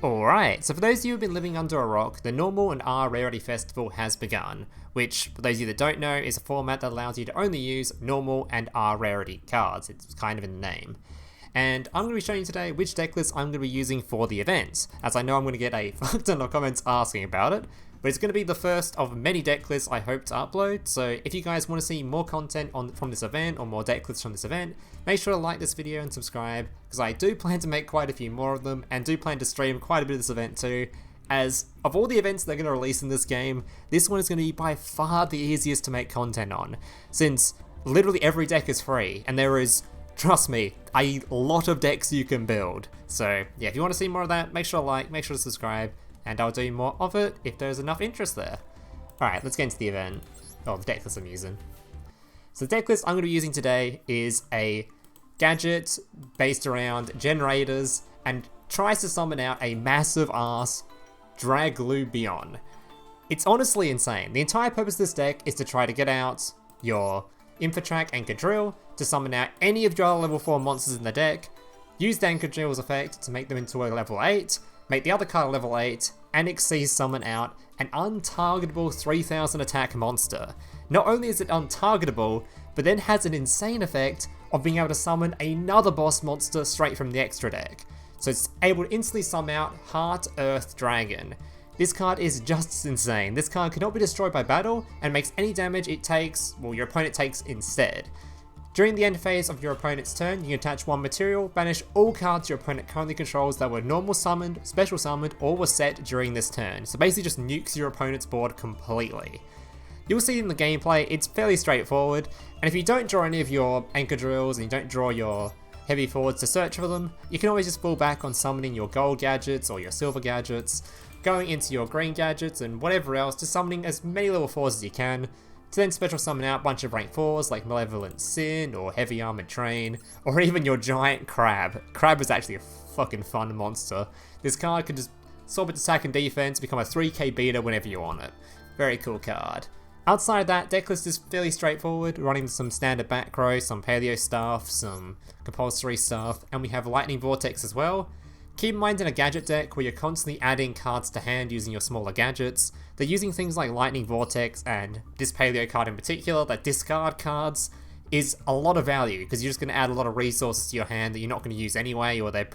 Alright, so for those of you who have been living under a rock, the Normal and R Rarity Festival has begun, which, for those of you that don't know, is a format that allows you to only use Normal and R Rarity cards. It's kind of in the name. And I'm going to be showing you today which deck list I'm going to be using for the event, as I know I'm going to get a fuck ton of comments asking about it, but it's going to be the first of many deck lists I hope to upload, so if you guys want to see more content from this event, or more deck lists from this event, make sure to like this video and subscribe, because I do plan to make quite a few more of them, and do plan to stream quite a bit of this event too, as of all the events they're going to release in this game, this one is going to be by far the easiest to make content on, since literally every deck is free, and there is, trust me, a lot of decks you can build. So yeah, if you want to see more of that, make sure to like, make sure to subscribe, and I'll do more of it if there's enough interest there. Alright, let's get into the event. Oh, the deck list I'm using. So the deck list I'm going to be using today is a Gadget based around Generators and tries to summon out a massive ass Draglubion. It's honestly insane. The entire purpose of this deck is to try to get out your Infinitrack Anchor Drill to summon out any of your level 4 monsters in the deck, use the Anchor Drill's effect to make them into a level 8, make the other card a level 8, and Xyz summon out an untargetable 3000 attack monster. Not only is it untargetable, but then has an insane effect of being able to summon another boss monster straight from the extra deck. So it's able to instantly summon out Heart Earth Dragon. This card is just insane. This card cannot be destroyed by battle and makes any damage it takes, well, your opponent takes instead. During the end phase of your opponent's turn, you can attach one material, banish all cards your opponent currently controls that were normal summoned, special summoned, or were set during this turn. So basically just nukes your opponent's board completely. You'll see in the gameplay, it's fairly straightforward, and if you don't draw any of your Anchor Drills and you don't draw your heavy forwards to search for them, you can always just fall back on summoning your gold gadgets or your silver gadgets, going into your green gadgets and whatever else, just summoning as many level 4s as you can, to then special summon out a bunch of rank 4s like Malevolent Sin or Heavy Armored Train, or even your giant crab. Crab is actually a fucking fun monster. This card can just swap its attack and defense, become a 3k beater whenever you want it. Very cool card. Outside of that, deck list is fairly straightforward, running some standard back row, some paleo stuff, some compulsory stuff, and we have Lightning Vortex as well. Keep in mind in a gadget deck where you're constantly adding cards to hand using your smaller gadgets, they're using things like Lightning Vortex and this paleo card in particular that discard cards is a lot of value because you're just going to add a lot of resources to your hand that you're not going to use anyway, or they're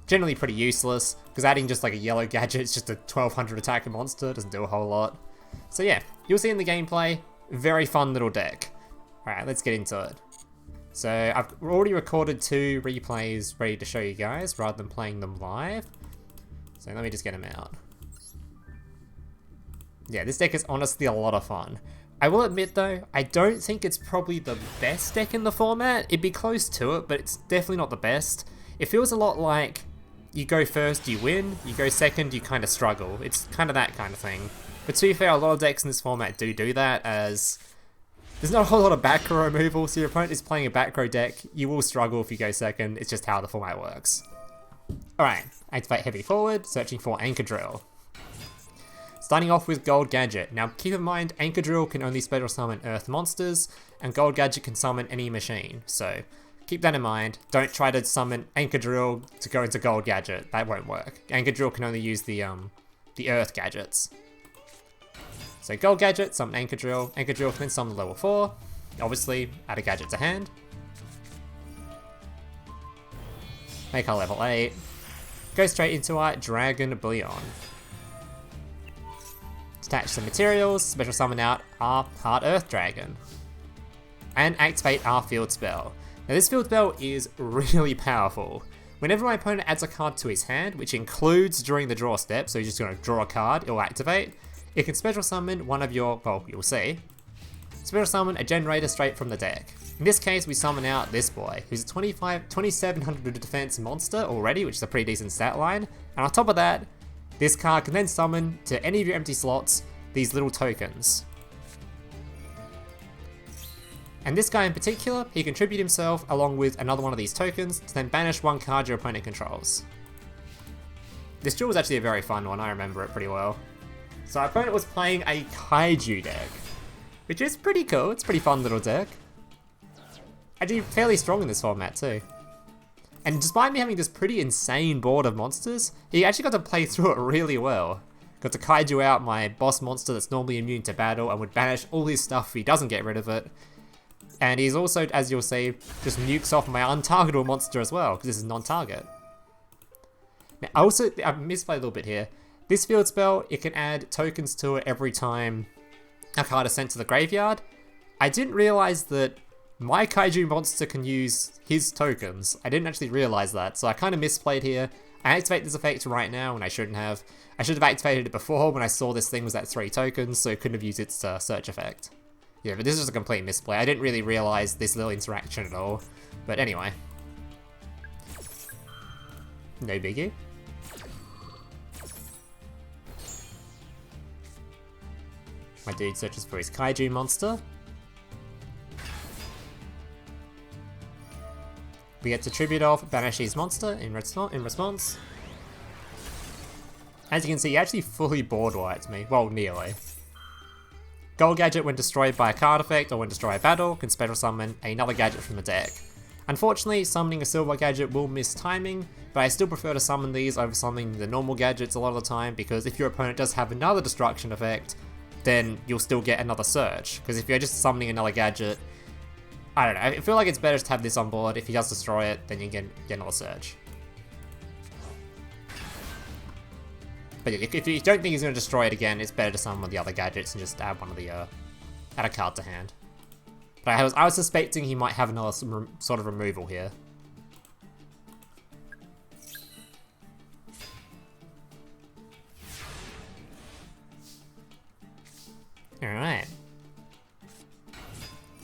generally pretty useless, because adding just like a yellow gadget is just a 1200 attacker monster, doesn't do a whole lot. So yeah, you'll see in the gameplay, very fun little deck. Alright, let's get into it. So I've already recorded 2 replays ready to show you guys rather than playing them live. So let me just get them out. Yeah, this deck is honestly a lot of fun. I will admit though, I don't think it's probably the best deck in the format. It'd be close to it, but it's definitely not the best. It feels a lot like you go first, you win, you go second, you kind of struggle. It's kind of that kind of thing. But to be fair, a lot of decks in this format do that, as there's not a whole lot of back row removal, so your opponent is playing a back row deck, you will struggle if you go second, it's just how the format works. Alright, activate heavy forward, searching for Anchor Drill. Starting off with Gold Gadget. Now keep in mind, Anchor Drill can only special summon Earth monsters, and Gold Gadget can summon any machine, so keep that in mind. Don't try to summon Anchor Drill to go into Gold Gadget, that won't work. Anchor Drill can only use the Earth gadgets. So Gold Gadget, summon Anchor Drill can then summon level 4, obviously add a gadget to hand. Make our level 8, go straight into our Draglubion. Attach some materials, special summon out our Heart Earth Dragon. And activate our field spell. Now this field spell is really powerful. Whenever my opponent adds a card to his hand, which includes during the draw step, so he's just going to draw a card, it will activate. It can special summon one of your, well, you'll see, special summon a Generator straight from the deck. In this case, we summon out this boy, who's a 2700 defense monster already, which is a pretty decent stat line. And on top of that, this card can then summon to any of your empty slots these little tokens. And this guy in particular, he can tribute himself along with another one of these tokens to then banish one card your opponent controls. This duel was actually a very fun one, I remember it pretty well. So our opponent was playing a Kaiju deck, which is pretty cool, it's a pretty fun little deck. Actually fairly strong in this format too. And despite me having this pretty insane board of monsters, he actually got to play through it really well. Got to kaiju out my boss monster that's normally immune to battle and would banish all his stuff if he doesn't get rid of it. And he's also, as you'll see, just nukes off my untargetable monster as well, because this is non-target. Now, I misplayed a little bit here. This field spell, it can add tokens to it every time a card is sent to the graveyard. I didn't realize that my kaiju monster can use his tokens. I didn't actually realize that, so I kind of misplayed here. I activate this effect right now when I shouldn't have. I should have activated it before when I saw this thing was at 3 tokens, so it couldn't have used its search effect. Yeah, but this is just a complete misplay. I didn't really realize this little interaction at all. But anyway. No biggie. My dude searches for his kaiju monster. We get to tribute off banish his monster in response. As you can see, he actually fully board wiped me. Well, nearly. Gold Gadget, when destroyed by a card effect or when destroyed by battle, can special summon another gadget from the deck. Unfortunately, summoning a silver gadget will miss timing, but I still prefer to summon these over summoning the normal gadgets a lot of the time, because if your opponent does have another destruction effect, then you'll still get another search. Because if you're just summoning another gadget, I don't know, I feel like it's better to have this on board. If he does destroy it, then you can get another search. But yeah, if you don't think he's going to destroy it again, it's better to summon one of the other gadgets and just add one of the, add a card to hand. But I was suspecting he might have another sort of removal here. Alright.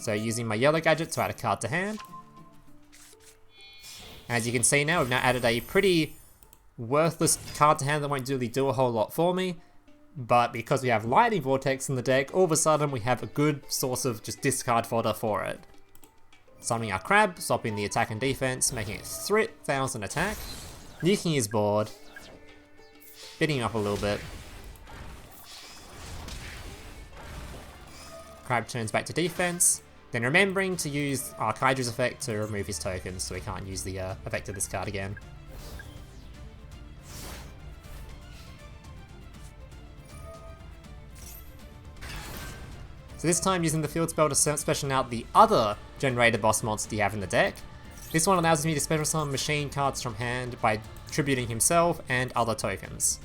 So using my yellow gadget to add a card to hand. As you can see now, we've now added a pretty worthless card to hand that won't really do a whole lot for me. But because we have Lightning Vortex in the deck, all of a sudden we have a good source of just discard fodder for it. Summoning our crab, swapping the attack and defense, making it 3,000 attack. Nuking his board. Bidding up a little bit. Crab turns back to defense. Then remembering to use our Kaiju's effect to remove his tokens, so we can't use the effect of this card again. So this time using the field spell to special out the other Generaider boss monster you have in the deck. This one allows me to special summon machine cards from hand by tributing himself and other tokens.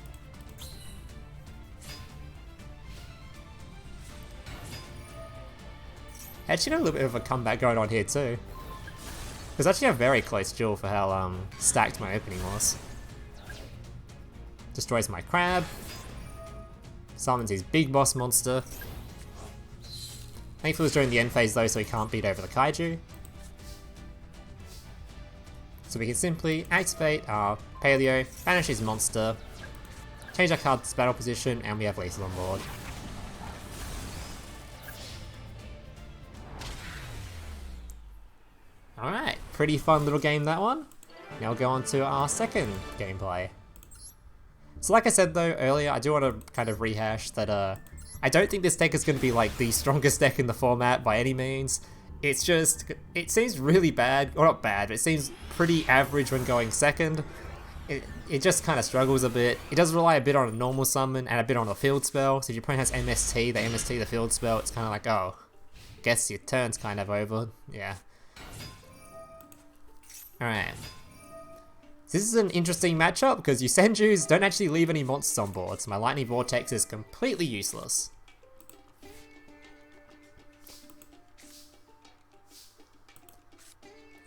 Actually got a little bit of a comeback going on here too. It was actually a very close duel for how stacked my opening was. Destroys my crab. Summons his big boss monster. Thankfully it's during the end phase though, so he can't beat over the kaiju. So we can simply activate our Paleo, banish his monster, change our card's battle position, and we have lethal on board. Alright, pretty fun little game that one. Now we'll go on to our second gameplay. So like I said though earlier, I do want to kind of rehash that I don't think this deck is going to be like the strongest deck in the format by any means. It's just, it seems really bad, or not bad, but it seems pretty average when going second. It just kind of struggles a bit. It does rely a bit on a normal summon and a bit on a field spell. So if your opponent has MST, the field spell, it's kind of like, oh, guess your turn's kind of over. Yeah. Alright. This is an interesting matchup because Yusenjus don't actually leave any monsters on board, so my Lightning Vortex is completely useless.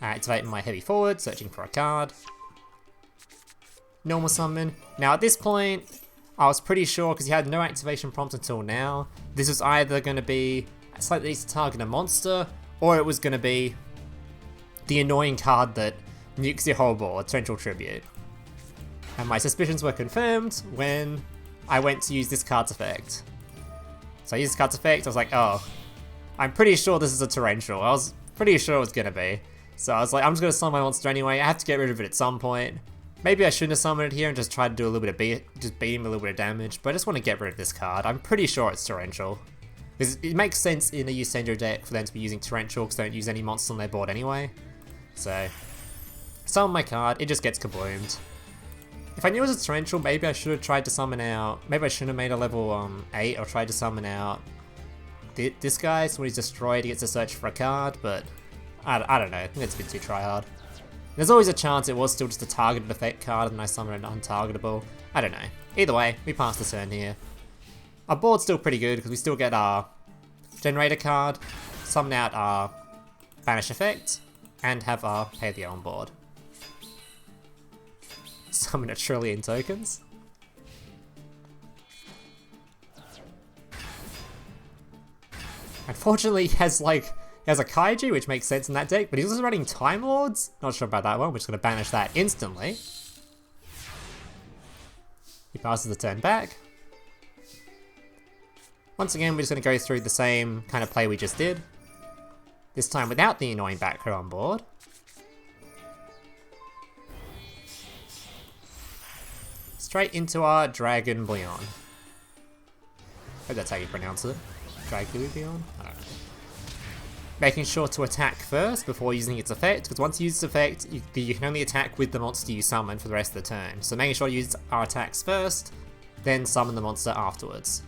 Activating my heavy forward, searching for a card. Normal summon. Now at this point, I was pretty sure, because he had no activation prompt until now, this was either going to be slightly to target a monster, or it was going to be the annoying card that nukes your whole board, Torrential Tribute. And my suspicions were confirmed when I went to use this card's effect. So I used this card's effect, I was like, oh, I'm pretty sure this is a Torrential. I was pretty sure it was going to be. So I was like, I'm just going to summon my monster anyway, I have to get rid of it at some point. Maybe I shouldn't have summoned it here and just tried to do a little bit of just beat him a little bit of damage, but I just want to get rid of this card. I'm pretty sure it's Torrential. Because it makes sense in a Yusenjo deck for them to be using Torrential because they don't use any monsters on their board anyway. So summon my card, it just gets kabloomed. If I knew it was a torrential, maybe I should have tried to summon out, maybe I shouldn't have made a level 8 or tried to summon out this guy, so when he's destroyed he gets to search for a card, but I don't know, I think it's a bit too tryhard. There's always a chance it was still just a targeted effect card and I summoned an untargetable. I don't know. Either way, we pass the turn here. Our board's still pretty good because we still get our Generator card, summon out our Banish effect, and have our Paleo on board. Summon a trillion tokens. Unfortunately, he has a Kaiju, which makes sense in that deck, but he's also running Time Lords. Not sure about that one, we're just going to banish that instantly. He passes the turn back. Once again, we're just going to go through the same kind of play we just did. This time without the annoying backer on board. Straight into our Draglubion. Hope that's how you pronounce it. Draglubion? I don't know. Making sure to attack first before using its effect, because once you use its effect, you can only attack with the monster you summon for the rest of the turn. So making sure to use our attacks first, then summon the monster afterwards.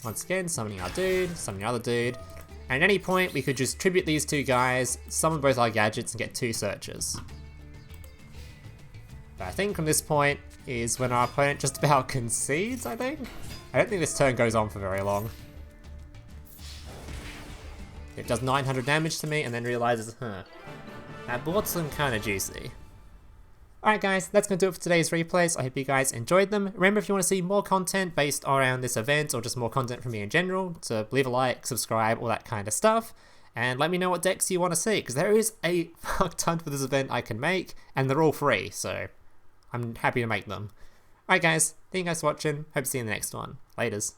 Once again, summoning our dude, summoning the other dude, and at any point we could just tribute these two guys, summon both our gadgets and get 2 searches. But I think from this point is when our opponent just about concedes, I think? I don't think this turn goes on for very long. It does 900 damage to me and then realizes, that board's looking kinda juicy. Alright guys, that's going to do it for today's replays. I hope you guys enjoyed them. Remember, if you want to see more content based around this event or just more content from me in general, to leave a like, subscribe, all that kind of stuff. And let me know what decks you want to see, because there is a fuck ton for this event I can make, and they're all free, so I'm happy to make them. Alright guys, thank you guys for watching. Hope to see you in the next one. Laters.